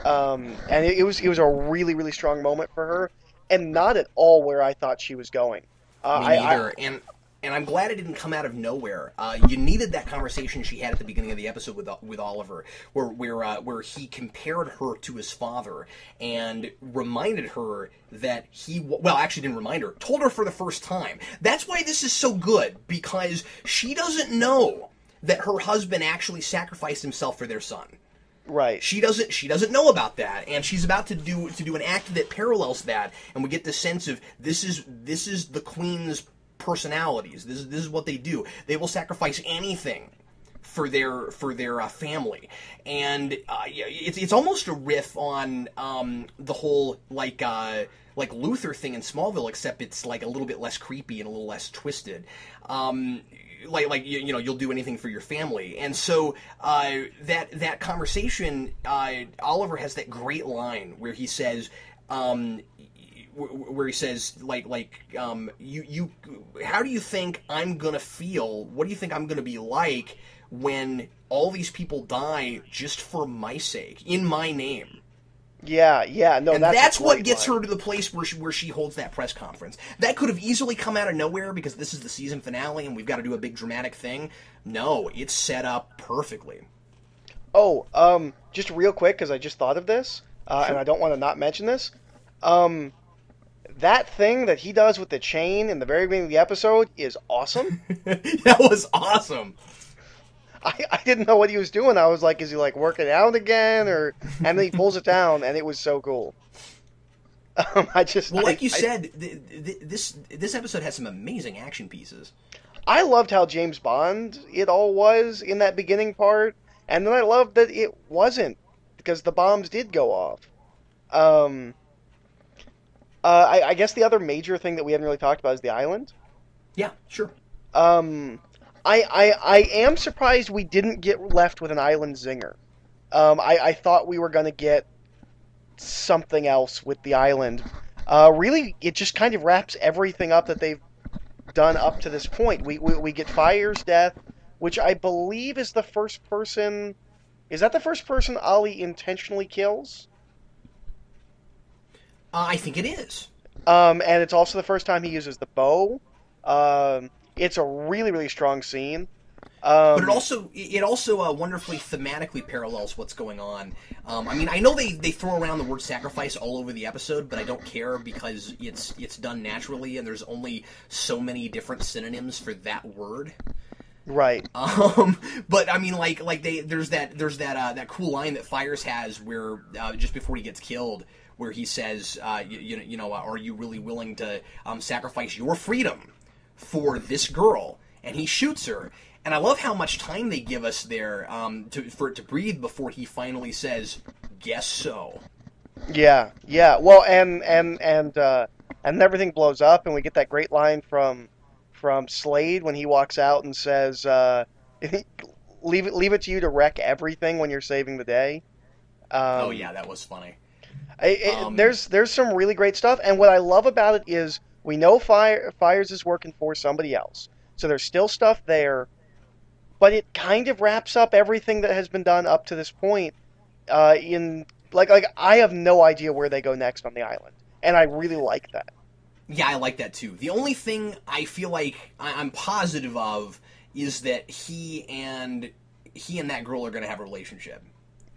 B: And it was a really, really strong moment for her. And not at all where I thought she was going.
A: Me neither. And I'm glad it didn't come out of nowhere. You needed that conversation she had at the beginning of the episode with Oliver, where he compared her to his father and reminded her that actually didn't remind her, told her for the first time. That's why this is so good, because she doesn't know that her husband actually sacrificed himself for their son.
B: Right.
A: She doesn't know about that, and she's about to do an act that parallels that, and we get the sense of this is the Queen's personalities. This is what they do. They will sacrifice anything for their family, and it's almost a riff on the whole like Luther thing in Smallville, except it's like a little bit less creepy and a little less twisted. You'll do anything for your family, and so that conversation, Oliver has that great line where he says. You how do you think I'm gonna feel? What do you think I'm gonna be like when all these people die just for my sake, in my name?
B: Yeah, no,
A: and that's what gets her to the place where she holds that press conference. That could have easily come out of nowhere because this is the season finale and we've got to do a big dramatic thing. No, it's set up perfectly.
B: Oh, just real quick, because I just thought of this, and I don't want to not mention this. That thing that he does with the chain in the very beginning of the episode is awesome.
A: That was awesome.
B: I didn't know what he was doing. I was like, is he like working out again? And then he pulls it down, and it was so cool.
A: Said, this episode has some amazing action pieces.
B: I loved how James Bond it all was in that beginning part, and then I loved that it wasn't, because the bombs did go off. I guess the other major thing that we haven't really talked about is the island.
A: Yeah, sure.
B: I am surprised we didn't get left with an island zinger. I thought we were going to get something else with the island. Really, it just kind of wraps everything up that they've done up to this point. We get Fire's death, which I believe is the first person... Is that the first person Ollie intentionally kills?
A: I think it is.
B: And it's also the first time he uses the bow. It's a really, really strong scene.
A: But it also wonderfully thematically parallels what's going on. I know they throw around the word sacrifice all over the episode, but I don't care because it's done naturally, and there's only so many different synonyms for that word.
B: Right.
A: But there's that cool line that Fires has where just before he gets killed, where he says, are you really willing to sacrifice your freedom for this girl? And he shoots her. And I love how much time they give us there for it to breathe before he finally says, "Guess so."
B: Yeah. Well, and everything blows up, and we get that great line from Slade when he walks out and says, "Leave it to you to wreck everything when you're saving the day."
A: Oh yeah, that was funny.
B: There's some really great stuff, and what I love about it is we know Fires is working for somebody else, so there's still stuff there, but it kind of wraps up everything that has been done up to this point. I have no idea where they go next on the island, and I really like that.
A: Yeah, I like that too. The only thing I feel like I'm positive of is that he and that girl are going to have a relationship.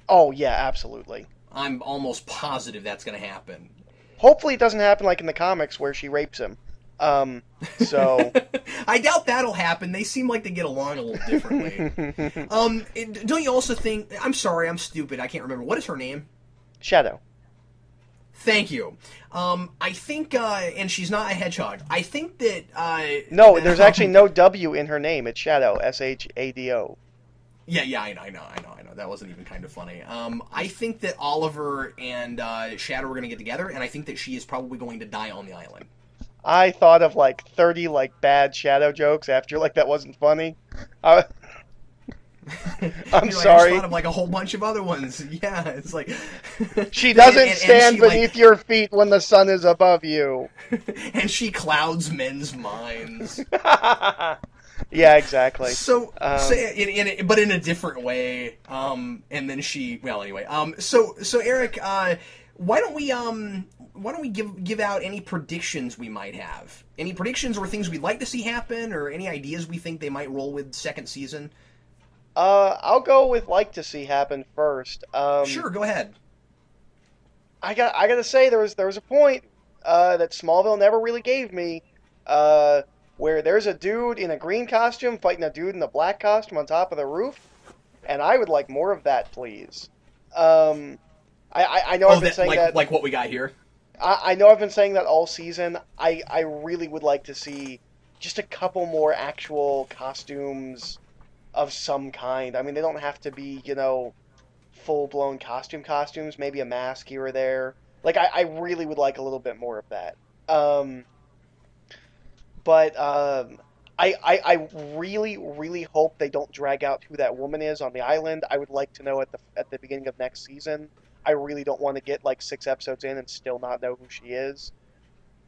B: Oh yeah, absolutely.
A: I'm almost positive that's going to happen.
B: Hopefully it doesn't happen like in the comics where she rapes him. So
A: I doubt that'll happen. They seem like they get along a little differently. Don't you also think... I'm sorry, I'm stupid. I can't remember. What is her name?
B: Shadow.
A: Thank you. I think, and she's not a hedgehog. I think that...
B: No, there's actually no W in her name. It's Shadow. Shado.
A: Yeah, I know. That wasn't even kind of funny. I think that Oliver and Shadow are going to get together, and I think that she is probably going to die on the island.
B: I thought of 30 bad Shadow jokes after that wasn't funny. I'm sorry.
A: I thought of a whole bunch of other ones. Yeah, it's like
B: she doesn't stand beneath your feet when the sun is above you,
A: and she clouds men's minds.
B: Yeah, exactly.
A: So, but in a different way. And then she. Well, anyway. So Eric, why don't we give out any predictions we might have? Any predictions or things we'd like to see happen, or any ideas we think they might roll with second season?
B: I'll go with like to see happen first.
A: Sure, go ahead.
B: I gotta say there was a point that Smallville never really gave me. Where there's a dude in a green costume fighting a dude in a black costume on top of the roof, and I would like more of that, please. I know I've been saying that...
A: Like what we got here?
B: I know I've been saying that all season. I really would like to see just a couple more actual costumes of some kind. I mean, they don't have to be, full-blown costumes. Maybe a mask here or there. Like, I really would like a little bit more of that. Um, but I really, really hope they don't drag out who that woman is on the island. I would like to know at the beginning of next season. I really don't want to get like 6 episodes in and still not know who she is.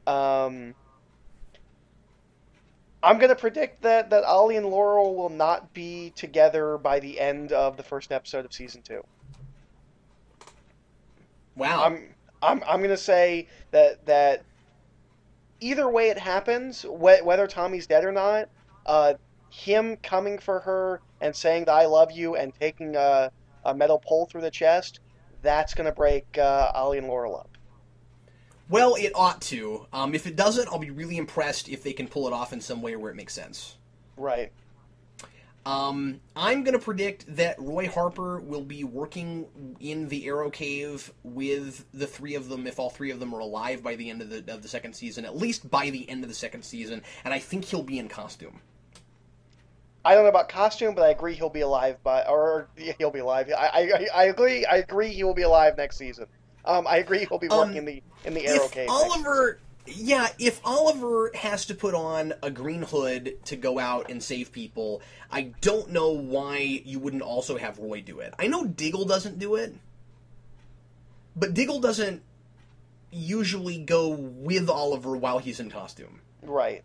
B: Um, I'm gonna predict that Ollie and Laurel will not be together by the end of the first episode of season 2.
A: Wow.
B: I'm gonna say that either way it happens, whether Tommy's dead or not, him coming for her and saying that I love you and taking a metal pole through the chest, that's gonna break Ollie and Laurel up.
A: Well, it ought to. If it doesn't, I'll be really impressed if they can pull it off in some way where it makes sense.
B: Right.
A: I'm going to predict that Roy Harper will be working in the Arrow Cave with the three of them, if all three of them are alive by the end of the second season, at least by the end of the second season, and I think he'll be in costume.
B: I don't know about costume, but I agree he'll be alive he'll be alive. I agree he will be alive next season. I agree he'll be working in the Arrow Cave.
A: If Oliver has to put on a green hood to go out and save people, I don't know why you wouldn't also have Roy do it. I know Diggle doesn't do it, but Diggle doesn't usually go with Oliver while he's in costume.
B: Right.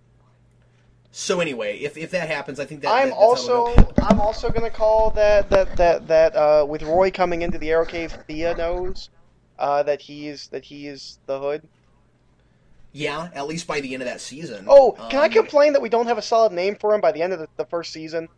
A: So anyway, if that happens, I think that
B: I'm also going to call that with Roy coming into the Arrow Cave, Thea knows that he is the Hood.
A: Yeah, at least by the end of that season.
B: Oh, can I complain that we don't have a solid name for him by the end of the first season?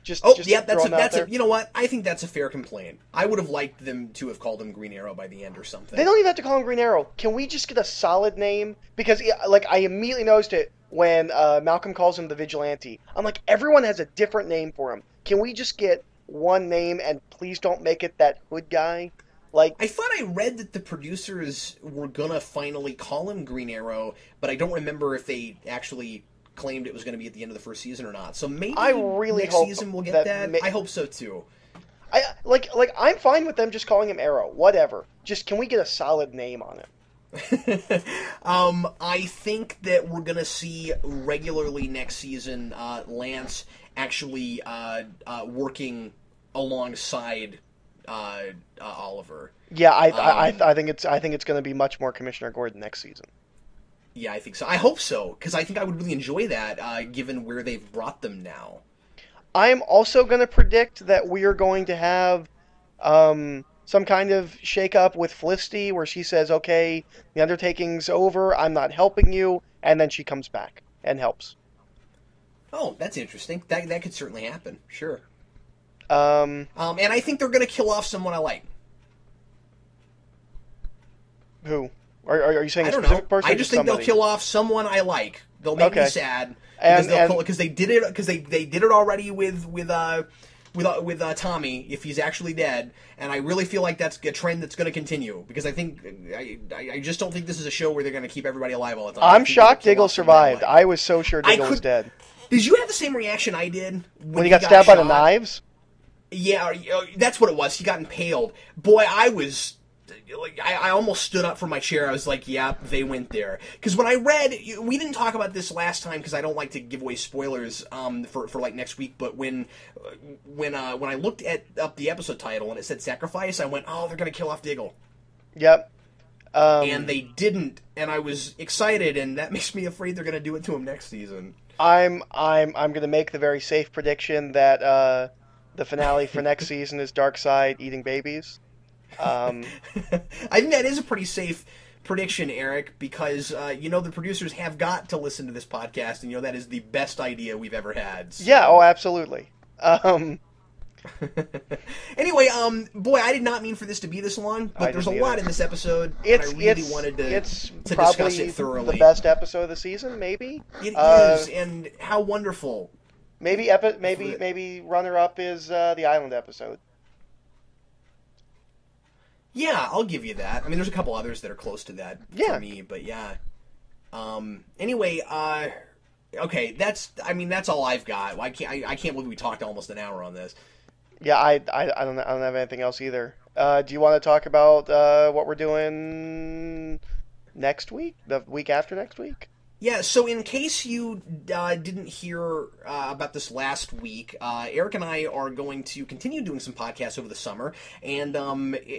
A: You know what? I think that's a fair complaint. I would have liked them to have called him Green Arrow by the end or something.
B: They don't even have to call him Green Arrow. Can we just get a solid name? Because like I immediately noticed it when Malcolm calls him the Vigilante. I'm like, everyone has a different name for him. Can we just get one name and please don't make it that Hood guy? Like,
A: I thought I read that the producers were gonna finally call him Green Arrow, but I don't remember if they actually claimed it was going to be at the end of the first season or not. So maybe
B: I really
A: next
B: hope
A: season we'll get that. I hope so too.
B: I'm fine with them just calling him Arrow. Whatever. Just can we get a solid name on it?
A: I think that we're gonna see regularly next season Lance actually working alongside Oliver.
B: Yeah, I think it's going to be much more Commissioner Gordon next season.
A: Yeah, I think so. I hope so, because I think I would really enjoy that, given where they've brought them now.
B: I'm also going to predict that we are going to have some kind of shake-up with Felicity, where she says, okay, the undertaking's over, I'm not helping you, and then she comes back and helps.
A: Oh, that's interesting. That could certainly happen, sure.
B: And
A: I think they're going to kill off someone I like.
B: Who? Are you saying
A: I
B: a
A: don't
B: specific
A: know.
B: person?
A: I just think they'll kill off someone I like. They'll make me sad because they did it already with Tommy if he's actually dead, and I really feel like that's a trend that's going to continue because I think I just don't think this is a show where they're going to keep everybody alive all the time.
B: I'm shocked Diggle survived. I was so sure Diggle was dead.
A: Did you have the same reaction I did
B: when he got stabbed by the knives?
A: Yeah, that's what it was. He got impaled. Boy, I almost stood up from my chair. I was like, yeah, they went there. Because when I read, we didn't talk about this last time because I don't like to give away spoilers for like next week. But when I looked up the episode title and it said Sacrifice, I went, oh, they're gonna kill off Diggle.
B: Yep.
A: And they didn't, and I was excited, and that makes me afraid they're gonna do it to him next season.
B: I'm gonna make the very safe prediction that the finale for next season is Darkseid eating babies.
A: I think that is a pretty safe prediction, Eric, because the producers have got to listen to this podcast, and that is the best idea we've ever had. So.
B: Yeah, oh, absolutely.
A: Anyway, boy, I did not mean for this to be this long, but there's a lot in this episode, and I really wanted to discuss it thoroughly.
B: The best episode of the season, maybe.
A: It is, and how wonderful.
B: Maybe runner-up is the Island episode.
A: Yeah, I'll give you that. I mean, there's a couple others that are close to that for me, but yeah. Anyway, Okay, that's all I've got. I can't believe we talked almost an hour on this.
B: Yeah, I don't have anything else either. Do you want to talk about what we're doing next week? The week after next week?
A: Yeah, so in case you didn't hear about this last week, Eric and I are going to continue doing some podcasts over the summer, and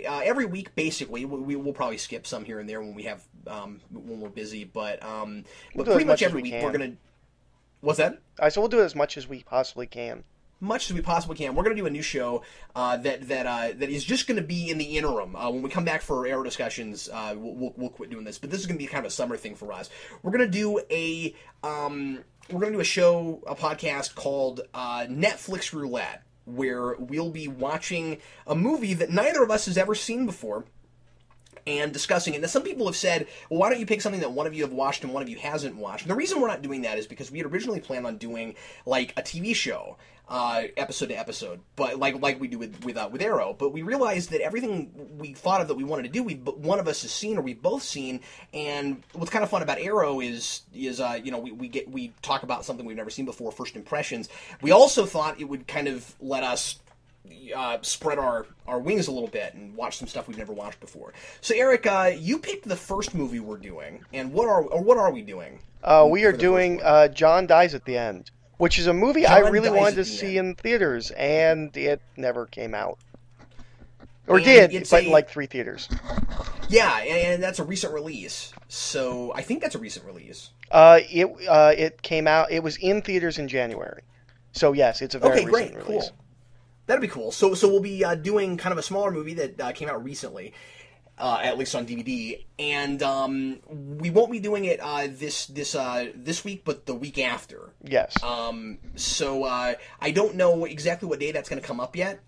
A: every week, basically, we'll probably skip some here and there when we have when we're busy, but pretty much every week we're gonna. What's that?
B: So we'll do it as much as we possibly can.
A: Much as we possibly can. We're going to do a new show that is just going to be in the interim. When we come back for Arrow discussions, we'll quit doing this. But this is going to be kind of a summer thing for us. We're going to do a podcast called Netflix Roulette, where we'll be watching a movie that neither of us has ever seen before, and discussing it. Now, some people have said, well, why don't you pick something that one of you have watched and one of you hasn't watched? And the reason we're not doing that is because we had originally planned on doing, like, a TV show, episode to episode, but like we do with Arrow. But we realized that everything we thought of that we wanted to do, one of us has seen or we've both seen. And what's kind of fun about Arrow is we talk about something we've never seen before, first impressions. We also thought it would kind of let us spread our wings a little bit and watch some stuff we've never watched before. So Eric, you picked the first movie we're doing, and what are we doing?
B: We are doing John Dies at the End, which is a movie I really wanted to see in theaters, and it never came out. Or did, but in like 3 theaters.
A: Yeah, and that's a recent release. So I think that's a recent release.
B: It came out. It was in theaters in January. So yes, it's a very recent release.
A: Cool. That'd be cool. So we'll be doing kind of a smaller movie that came out recently, at least on DVD, and we won't be doing it this week, but the week after.
B: Yes.
A: So I don't know exactly what day that's going to come up yet,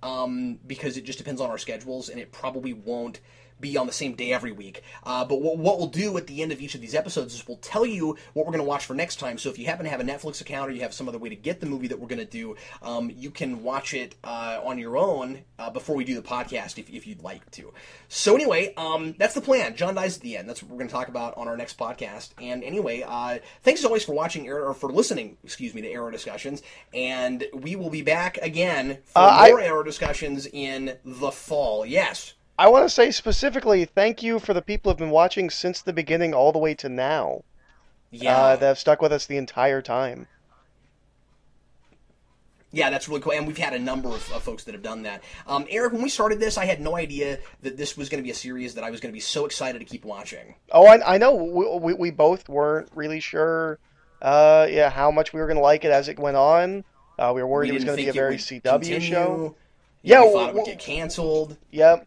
A: because it just depends on our schedules, and it probably won't be on the same day every week. But what we'll do at the end of each of these episodes is we'll tell you what we're going to watch for next time. So if you happen to have a Netflix account or you have some other way to get the movie that we're going to do, you can watch it on your own before we do the podcast if you'd like to. So anyway, that's the plan. John Dies at the End. That's what we're going to talk about on our next podcast. And anyway, thanks as always for watching or for listening, to Arrow Discussions. And we will be back again for more Arrow Discussions in the fall. Yes.
B: I want to say specifically thank you for the people who have been watching since the beginning all the way to now.
A: Yeah.
B: That have stuck with us the entire time.
A: Yeah, that's really cool. And we've had a number of folks that have done that. Eric, when we started this, I had no idea that this was going to be a series that I was going to be so excited to keep watching.
B: Oh, I know. We both weren't really sure how much we were going to like it as it went on. We were worried it was going to be a very CW show.
A: Yeah, we thought it would get canceled.
B: Yep.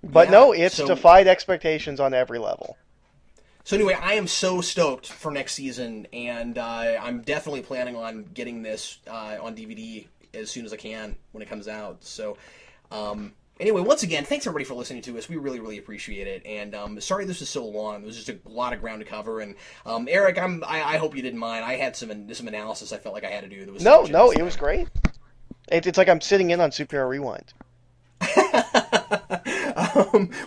B: But no, it's defied expectations on every level.
A: So anyway, I am so stoked for next season, and I'm definitely planning on getting this on DVD as soon as I can when it comes out. So anyway, once again, thanks everybody for listening to us. We really, really appreciate it. And sorry this was so long. It was just a lot of ground to cover. And Eric, I hope you didn't mind. I had some analysis I felt like I had to do. That was
B: no, it was great. It's like I'm sitting in on Superhero Rewind.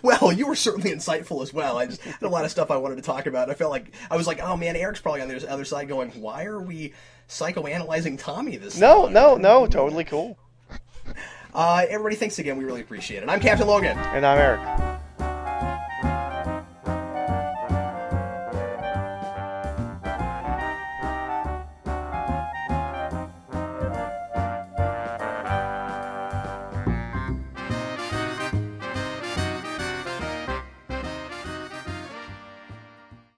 A: Well, you were certainly insightful as well. I just had a lot of stuff I wanted to talk about. I was like, oh man, Eric's probably on the other side going, why are we psychoanalyzing Tommy this time?
B: No, totally cool.
A: Everybody, thanks again. We really appreciate it. I'm Captain Logan.
B: And I'm Eric.